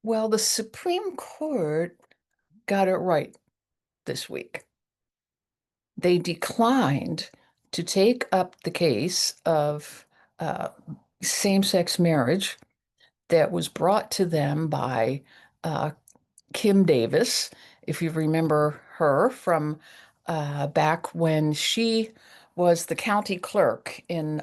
Well, the Supreme Court got it right this week. They declined to take up the case of uh, same-sex marriage that was brought to them by uh, Kim Davis, if you remember her from back when she was the county clerk in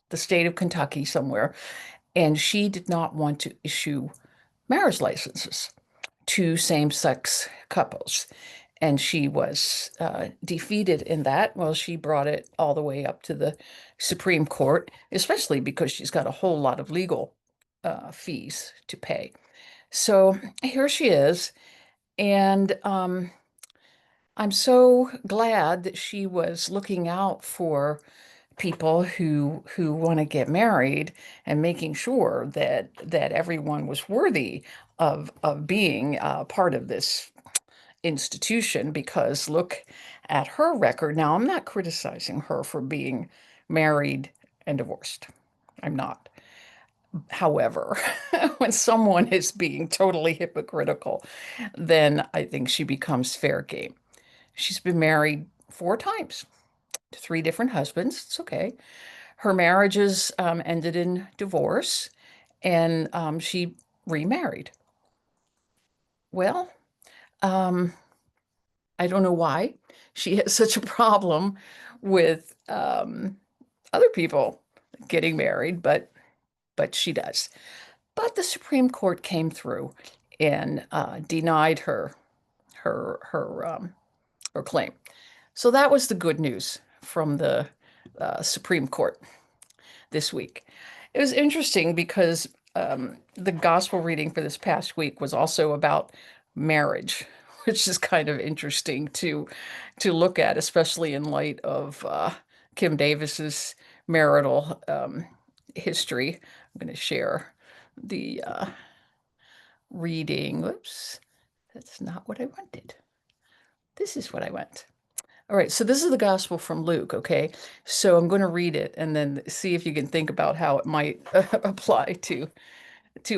the state of Kentucky somewhere, and she did not want to issue marriage licenses to same-sex couples. And she was defeated in that. Well, she brought it all the way up to the Supreme Court, especially because she's got a whole lot of legal fees to pay. So here she is, and I'm so glad that she was looking out for people who want to get married and making sure that everyone was worthy of being part of this institution, because look at her record. Now, I'm not criticizing her for being married and divorced. I'm not. However, when someone is being totally hypocritical, then I think she becomes fair game. She's been married 4 times to 3 different husbands. It's okay. Her marriages ended in divorce, and she remarried. Well, um, I don't know why she has such a problem with other people getting married, but she does. But the Supreme Court came through and denied her her claim. So that was the good news from the Supreme Court this week. It was interesting because the gospel reading for this past week was also about marriage, which is kind of interesting to look at, especially in light of Kim Davis's marital history. I'm going to share the reading. Whoops, that's not what I wanted. This is what I want. All right, so this is the gospel from Luke, okay? So I'm going to read it and then see if you can think about how it might apply to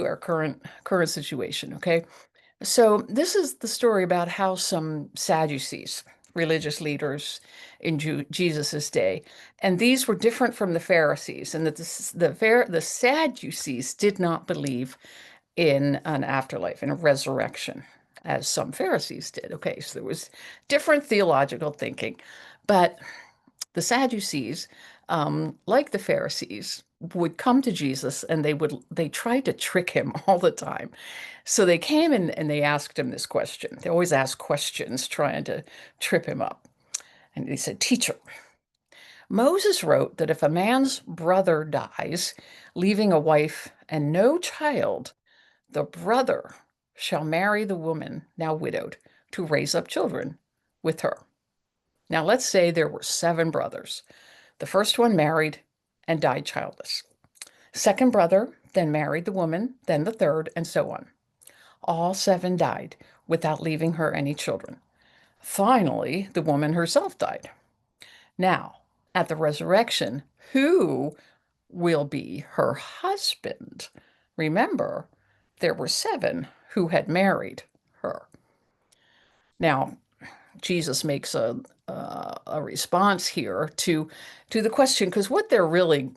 our current situation, okay? So this is the story about how some Sadducees, religious leaders in Jesus's day, and these were different from the Pharisees, and that the Sadducees did not believe in an afterlife, in a resurrection, as some Pharisees did. Okay, so there was different theological thinking, but the Sadducees, like the Pharisees, would come to Jesus and they tried to trick him all the time. So they came and they asked him this question. They always ask questions trying to trip him up. And he said, "Teacher, Moses wrote that if a man's brother dies, leaving a wife and no child, the brother shall marry the woman now widowed to raise up children with her." Now, let's say there were 7 brothers. The first one married and died childless. Second brother then married the woman, then the third, and so on. All 7 died without leaving her any children. Finally, the woman herself died. Now, at the resurrection, who will be her husband? Remember, there were 7 who had married her. Now, Jesus makes a response here to the question, because what they're really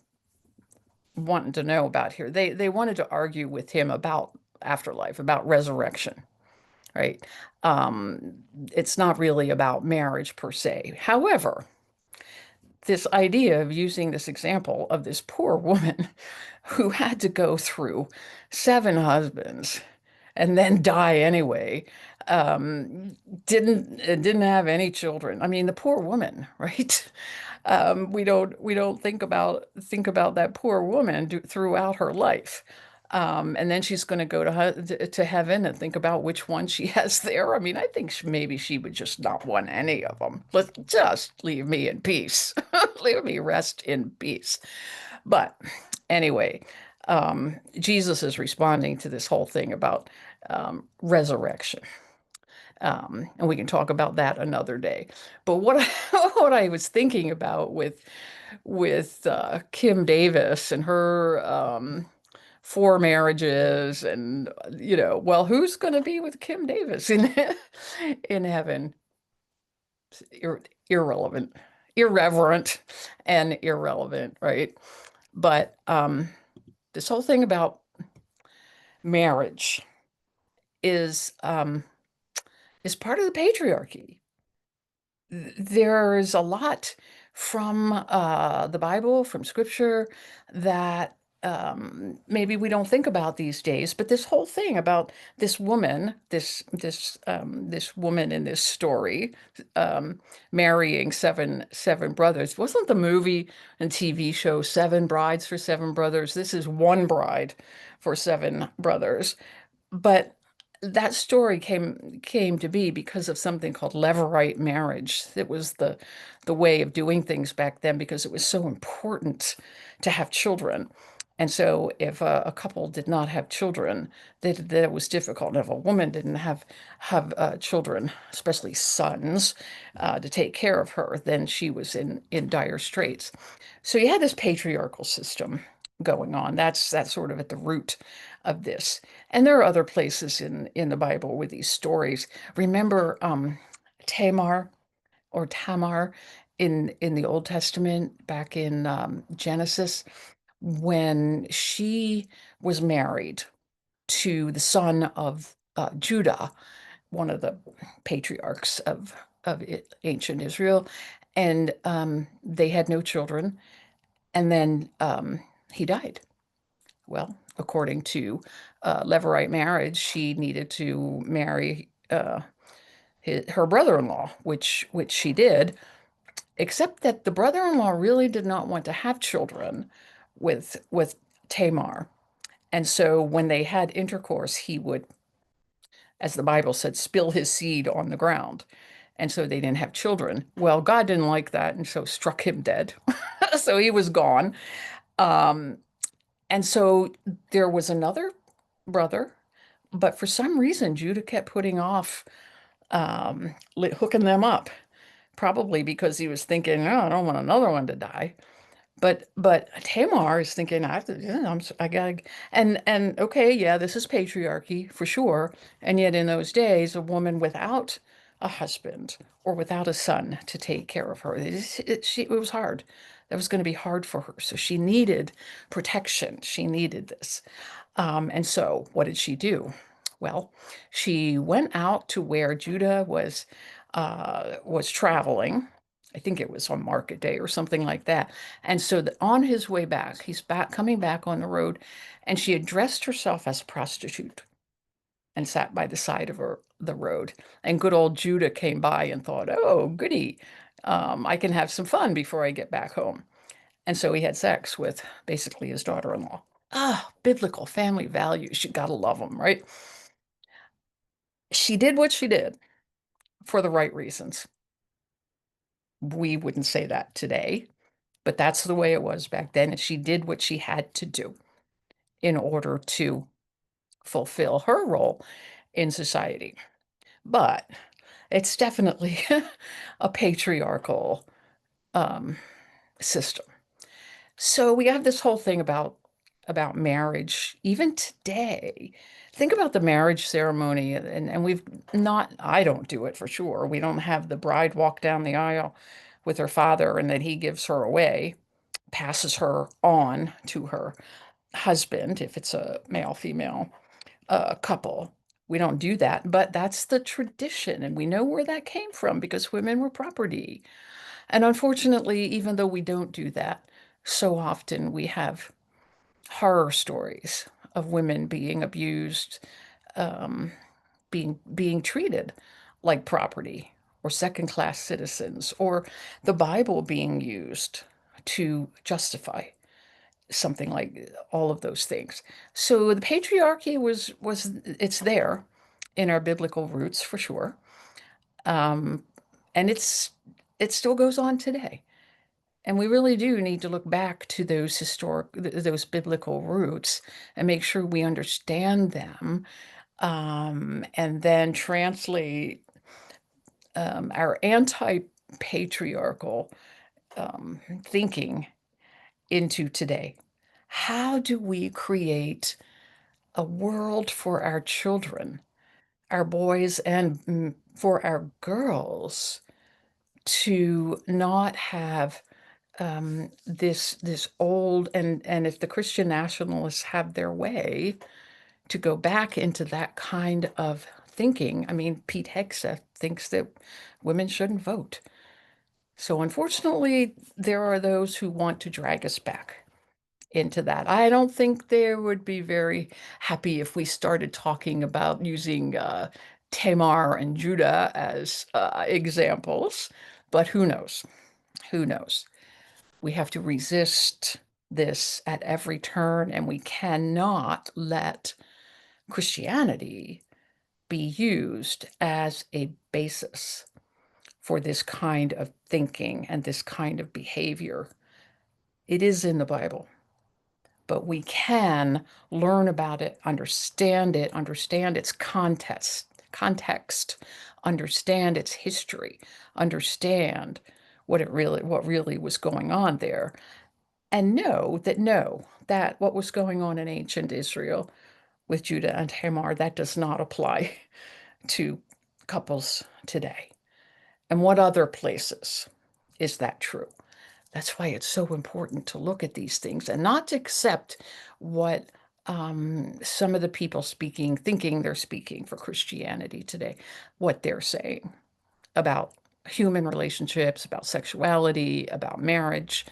wanting to know about here, they wanted to argue with him about afterlife, about resurrection, right? It's not really about marriage per se. However, this idea of using this example of this poor woman who had to go through 7 husbands and then die anyway, um, didn't have any children. I mean, the poor woman, right? We don't think about that poor woman throughout her life. And then she's going to go to heaven and think about which one she has there. I mean, I think maybe she would just not want any of them. Let's just leave me in peace. Leave me rest in peace. But anyway, Jesus is responding to this whole thing about resurrection. And we can talk about that another day. But what I was thinking about with Kim Davis and her four marriages and well, who's going to be with Kim Davis in in heaven? Irrelevant, irreverent, and irrelevant, right? But this whole thing about marriage is um, is part of the patriarchy. There's a lot from the Bible, from Scripture, that maybe we don't think about these days. But this whole thing about this woman, this woman in this story, marrying seven brothers, wasn't the movie and TV show Seven Brides for Seven Brothers? This is one bride for seven brothers. But that story came to be because of something called levirate marriage. It was the way of doing things back then because it was so important to have children. And so if a couple did not have children, that it was difficult. If a woman didn't have children, especially sons, to take care of her, then she was in dire straits. So you had this patriarchal system going on. That's sort of at the root of this. And there are other places in the Bible with these stories. Remember Tamar or Tamar in the Old Testament back in Genesis when she was married to the son of Judah, one of the patriarchs of ancient Israel, and they had no children. And then he died. Well, according to levirate marriage, she needed to marry her brother-in-law, which she did, except that the brother-in-law really did not want to have children with Tamar. And so when they had intercourse, he would, as the Bible said, spill his seed on the ground. And so they didn't have children. Well, God didn't like that and so struck him dead. So he was gone. Um, and so there was another brother, but for some reason, Judah kept putting off hooking them up, probably because he was thinking, oh, I don't want another one to die. But Tamar is thinking, I gotta, and okay, yeah, this is patriarchy for sure. And yet in those days, a woman without a husband or without a son to take care of her, it was hard. That was going to be hard for her. So she needed protection. She needed this. And so what did she do? Well, she went out to where Judah was traveling. I think it was on market day or something like that. And so on his way back, he's coming back on the road, and she had dressed herself as a prostitute and sat by the side of the road. And good old Judah came by and thought, oh, goody, I can have some fun before I get back home. And so he had sex with basically his daughter-in-law. Ah, biblical family values. You gotta love them, right? She did what she did for the right reasons. We wouldn't say that today, but that's the way it was back then. And she did what she had to do in order to fulfill her role in society. But it's definitely a patriarchal um, system. So we have this whole thing about marriage, even today. Think about the marriage ceremony, and we've not, I don't do it for sure. We don't have the bride walk down the aisle with her father and then he gives her away, passes her on to her husband, if it's a male-female couple. We don't do that, but that's the tradition, and we know where that came from because women were property. And unfortunately, even though we don't do that, so often we have horror stories of women being abused, um, being treated like property or second-class citizens, or the Bible being used to justify something like all of those things. So the patriarchy was it's there in our biblical roots for sure. Um, and it still goes on today. And we really do need to look back to those those biblical roots and make sure we understand them, and then translate our anti-patriarchal thinking into today. how do we create a world for our children, our boys, and for our girls to not have this old and if the Christian nationalists have their way, to go back into that kind of thinking. I mean, Pete Hegseth thinks that women shouldn't vote. So unfortunately, there are those who want to drag us back into that. I don't think they would be very happy if we started talking about using Tamar and Judah as examples, but who knows? Who knows? We have to resist this at every turn, and we cannot let Christianity be used as a basis for this kind of thinking and this kind of behavior. It is in the Bible, but we can learn about it, understand its context, understand its history, understand what really was going on there, and know that what was going on in ancient Israel with Judah and Tamar, that does not apply to couples today. And what other places is that true? That's why it's so important to look at these things and not to accept what some of the people thinking they're speaking for Christianity today, what they're saying about human relationships, about sexuality, about marriage,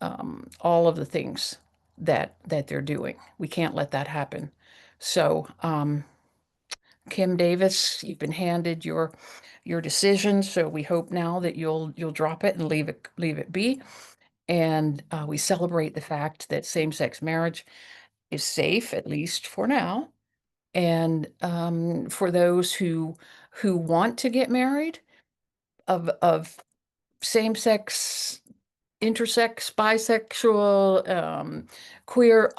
all of the things that they're doing. We can't let that happen. So, Kim Davis, you've been handed your decision, so we hope now that you'll drop it and leave it be. And we celebrate the fact that same-sex marriage is safe, at least for now. And for those who want to get married of same-sex, intersex, bisexual, queer,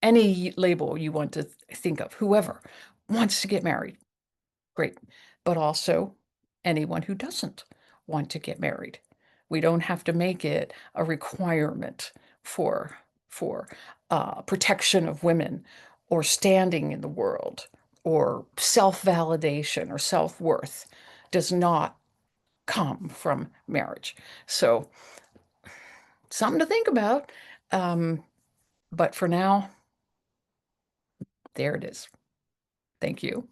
any label you want to think of, whoever wants to get married, great. But also anyone who doesn't want to get married. We don't have to make it a requirement for protection of women or standing in the world or self-validation or self-worth does not come from marriage. So something to think about. But for now, there it is. Thank you.